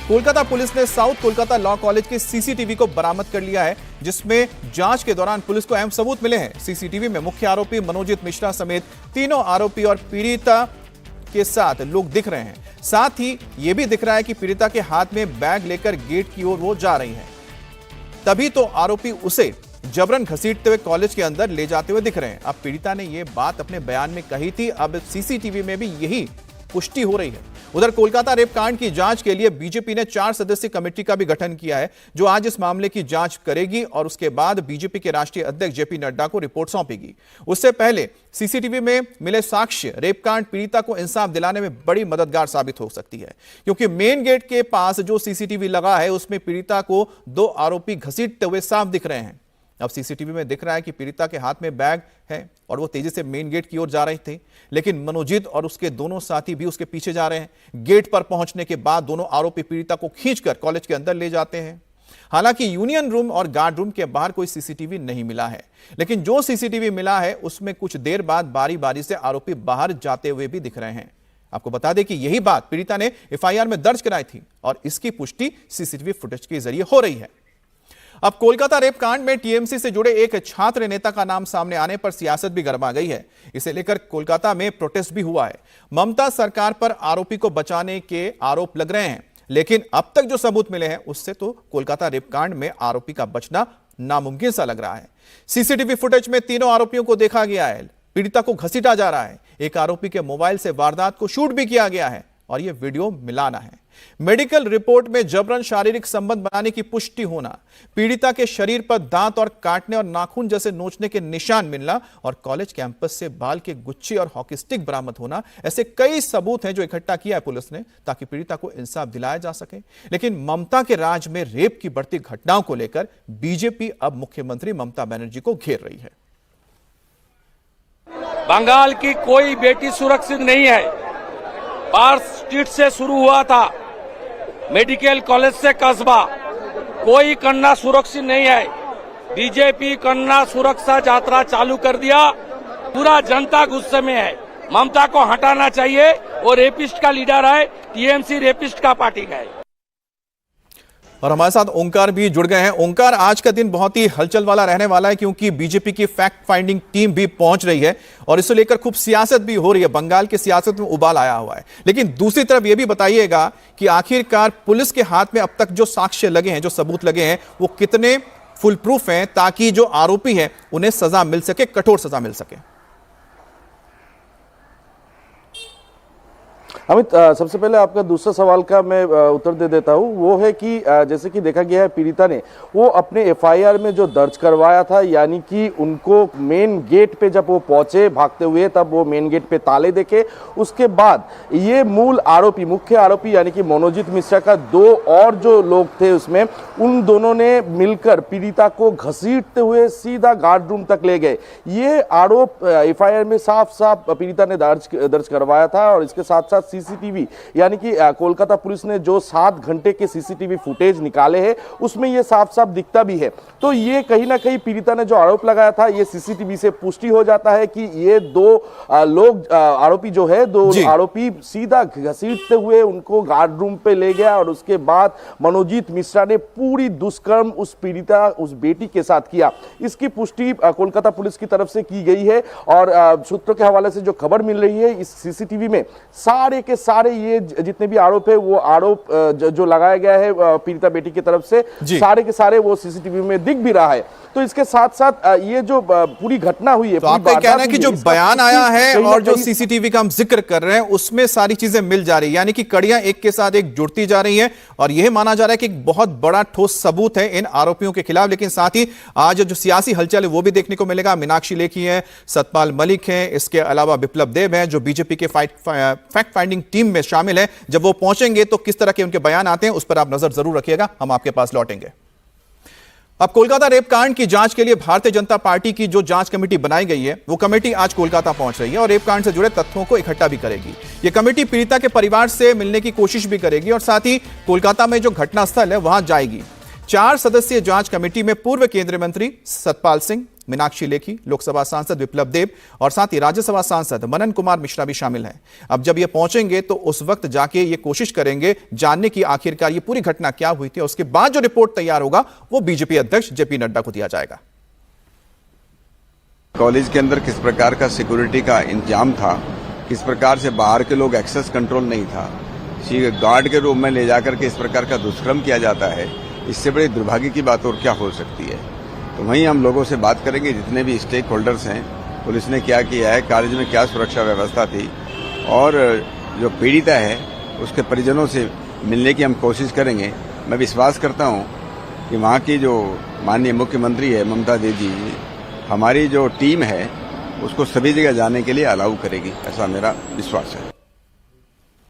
Kolkata police ने south Kolkata law college के CCTV को बरामद कर लिया है, जिसमें जांच के दौरान पुलिस को अहम सबूत मिले हैं। सीसीटीवी में मुख्य आरोपी मनोजीत मिश्रा समेत तीनों आरोपी और पीड़िता के साथ लोग दिख रहे हैं। साथ ही यह भी दिख रहा है कि पीड़िता के हाथ में बैग लेकर गेट की ओर वो जा रही है। तभी तो आरोपी उसे जबरन घसीटते हुए कॉलेज के अंदर ले जाते हुए दिख रहे हैं। अब पीड़िता ने यह बात अपने बयान में कही थी, अब सीसीटीवी में भी यही पुष्टि हो रही है। उधर कोलकाता रेप कांड की जांच के लिए बीजेपी ने 4 सदस्यीय कमेटी का भी गठन किया है, जो आज इस मामले की जांच करेगी और उसके बाद बीजेपी के राष्ट्रीय अध्यक्ष जेपी नड्डा को रिपोर्ट सौंपेगी। उससे पहले सीसीटीवी में मिले साक्ष्य रेप कांड पीड़िता को इंसाफ दिलाने में बड़ी मददगार साबित हो सकती है, क्योंकि मेन गेट के पास जो सीसीटीवी लगा है उसमें पीड़िता को 2 आरोपी घसीटते हुए साफ दिख रहे हैं। अब सीसीटीवी में दिख रहा है कि पीड़िता के हाथ में बैग है और वो तेजी से मेन गेट की ओर जा रहे थे, लेकिन मनोजीत और उसके दोनों साथी भी उसके पीछे जा रहे हैं। गेट पर पहुंचने के बाद दोनों आरोपी पीड़िता को खींचकर कॉलेज के अंदर ले जाते हैं। हालांकि यूनियन रूम और गार्ड रूम के बाहर कोई सीसीटीवी नहीं मिला है, लेकिन जो सीसीटीवी मिला है उसमें कुछ देर बाद बारी बारी से आरोपी बाहर जाते हुए भी दिख रहे हैं। आपको बता दें कि यही बात पीड़िता ने एफआईआर में दर्ज कराई थी और इसकी पुष्टि सीसीटीवी फुटेज के जरिए हो रही है। अब कोलकाता रेप कांड में टीएमसी से जुड़े एक छात्र नेता का नाम सामने आने पर सियासत भी गरमा गई है। इसे लेकर कोलकाता में प्रोटेस्ट भी हुआ है। ममता सरकार पर आरोपी को बचाने के आरोप लग रहे हैं, लेकिन अब तक जो सबूत मिले हैं उससे तो कोलकाता रेप कांड में आरोपी का बचना नामुमकिन सा लग रहा है। सीसीटीवी फुटेज में तीनों आरोपियों को देखा गया है। पीड़िता को घसीटा जा रहा है। एक आरोपी के मोबाइल से वारदात को शूट भी किया गया है और यह वीडियो मिलाना है। मेडिकल रिपोर्ट में जबरन शारीरिक संबंध बनाने की पुष्टि होना, पीड़िता के शरीर पर दांत और काटने और नाखून जैसे नोचने के निशान मिलना और कॉलेज कैंपस से बाल के गुच्छे और हॉकी स्टिक बरामद होना, ऐसे कई सबूत हैं जो इकट्ठा किया है पुलिस ने ताकि पीड़िता को इंसाफ दिलाया जा सके। लेकिन ममता के राज में रेप की बढ़ती घटनाओं को लेकर बीजेपी अब मुख्यमंत्री ममता बनर्जी को घेर रही है। बंगाल की कोई बेटी सुरक्षित नहीं है। पार्क स्ट्रीट से शुरू हुआ था, मेडिकल कॉलेज से कस्बा, कोई कन्या सुरक्षित नहीं है। बीजेपी कन्या सुरक्षा यात्रा चालू कर दिया, पूरा जनता गुस्से में है। ममता को हटाना चाहिए। वो रेपिस्ट का लीडर है, टीएमसी रेपिस्ट का पार्टी है। और हमारे साथ ओंकार भी जुड़ गए हैं। ओंकार, आज का दिन बहुत ही हलचल वाला रहने वाला है, क्योंकि बीजेपी की फैक्ट फाइंडिंग टीम भी पहुंच रही है और इसे लेकर खूब सियासत भी हो रही है। बंगाल की सियासत में उबाल आया हुआ है। लेकिन दूसरी तरफ यह भी बताइएगा कि आखिरकार पुलिस के हाथ में अब तक जो साक्ष्य लगे हैं, जो सबूत लगे हैं, वो कितने फुल प्रूफ हैं ताकि जो आरोपी हैं उन्हें सजा मिल सके, कठोर सजा मिल सके। अमित, सबसे पहले आपका दूसरा सवाल का मैं उत्तर दे देता हूं। वो है कि जैसे कि देखा गया है, पीड़िता ने वो अपने एफआईआर में जो दर्ज करवाया था, यानी कि उनको मेन गेट पे जब वो पहुंचे भागते हुए, तब वो मेन गेट पे ताले देखे। उसके बाद ये मूल आरोपी, मुख्य आरोपी यानी कि मनोजीत मिश्रा का 2 और जो लोग थे उसमें, उन दोनों ने मिलकर पीड़िता को घसीटते हुए सीधा गार्ड रूम तक ले गए। ये आरोप एफआईआर में साफ साफ पीड़िता ने दर्ज करवाया था। और इसके साथ साथ सीसीटीवी यानी कि कोलकाता पुलिस ने जो 7 घंटे के सीसीटीवी फुटेज निकाले हैं उसमें ये साफ साफ दिखता भी है। तो ये कहीं ना कहीं पीड़िता ने जो आरोप लगाया था, ये सीसीटीवी से पुष्टि हो जाता है कि ये 2 लोग आरोपी जो है, 2 आरोपी सीधा घसीटते हुए उनको गार्ड रूम पे ले गया और उसके बाद मनोजीत मिश्रा ने पूरी दुष्कर्म उस पीड़िता, उस बेटी के साथ किया। इसकी पुष्टि कोलकाता पुलिस की तरफ से की गई है और सूत्रों के हवाले से जो खबर मिल रही है, इस सीसीटीवी में सारे के सारे ये जितने भी आरोप है, वो आरोप जो लगाया गया है पीड़िता बेटी की तरफ से, सारे के सारे वो सीसीटीवी में दिख भी रहा है। तो इसके साथ साथ ये जो पूरी घटना हुई है, तो आपका कहना है कि जो बयान आया है और जो सीसीटीवी का हम जिक्र कर रहे हैं उसमें सारी चीजें मिल जा रही है, यानी कि कड़ियां एक के साथ एक जुड़ती जा रही हैं और यह माना जा रहा है कि एक बहुत बड़ा ठोस सबूत है इन आरोपियों के खिलाफ। लेकिन साथ ही आज जो सियासी हलचल है वो भी देखने को मिलेगा। मीनाक्षी लेखी है, सतपाल मलिक है, इसके अलावा विप्लव देव है, जो बीजेपी के फैक्ट फाइंडिंग टीम में शामिल है। जब वो पहुंचेंगे तो किस तरह के उनके बयान आते हैं उस पर आप नजर जरूर रखिएगा। हम आपके पास लौटेंगे। अब कोलकाता रेप कांड की जांच के लिए भारतीय जनता पार्टी की जो जांच कमेटी बनाई गई है, वो कमेटी आज कोलकाता पहुंच रही है और रेप कांड से जुड़े तथ्यों को इकट्ठा भी करेगी। ये कमेटी पीड़िता के परिवार से मिलने की कोशिश भी करेगी और साथ ही कोलकाता में जो घटनास्थल है वहां जाएगी। 4 सदस्यीय जांच कमेटी में पूर्व केंद्रीय मंत्री सतपाल सिंह, मीनाक्षी लेखी, लोकसभा सांसद विप्लव देव और साथ ही राज्यसभा सांसद मनन कुमार मिश्रा भी शामिल हैं। अब जब ये पहुंचेंगे तो उस वक्त जाके ये कोशिश करेंगे जानने की आखिरकार ये पूरी घटना क्या हुई थी। उसके बाद जो रिपोर्ट तैयार होगा वो बीजेपी अध्यक्ष जेपी नड्डा को दिया जाएगा। कॉलेज के अंदर किस प्रकार का सिक्योरिटी का इंतजाम था, किस प्रकार से बाहर के लोग एक्सेस कंट्रोल नहीं था, गार्ड के रूम में ले जाकर के इस प्रकार का दुष्कर्म किया जाता है, इससे बड़ी दुर्भाग्य की बात और क्या हो सकती है। तो वहीं हम लोगों से बात करेंगे, जितने भी स्टेक होल्डर्स हैं, पुलिस ने क्या किया है, कॉलेज में क्या सुरक्षा व्यवस्था थी, और जो पीड़िता है उसके परिजनों से मिलने की हम कोशिश करेंगे। मैं विश्वास करता हूं कि वहां की जो माननीय मुख्यमंत्री है ममता दीदी, हमारी जो टीम है उसको सभी जगह जाने के लिए अलाउ करेगी, ऐसा मेरा विश्वास है।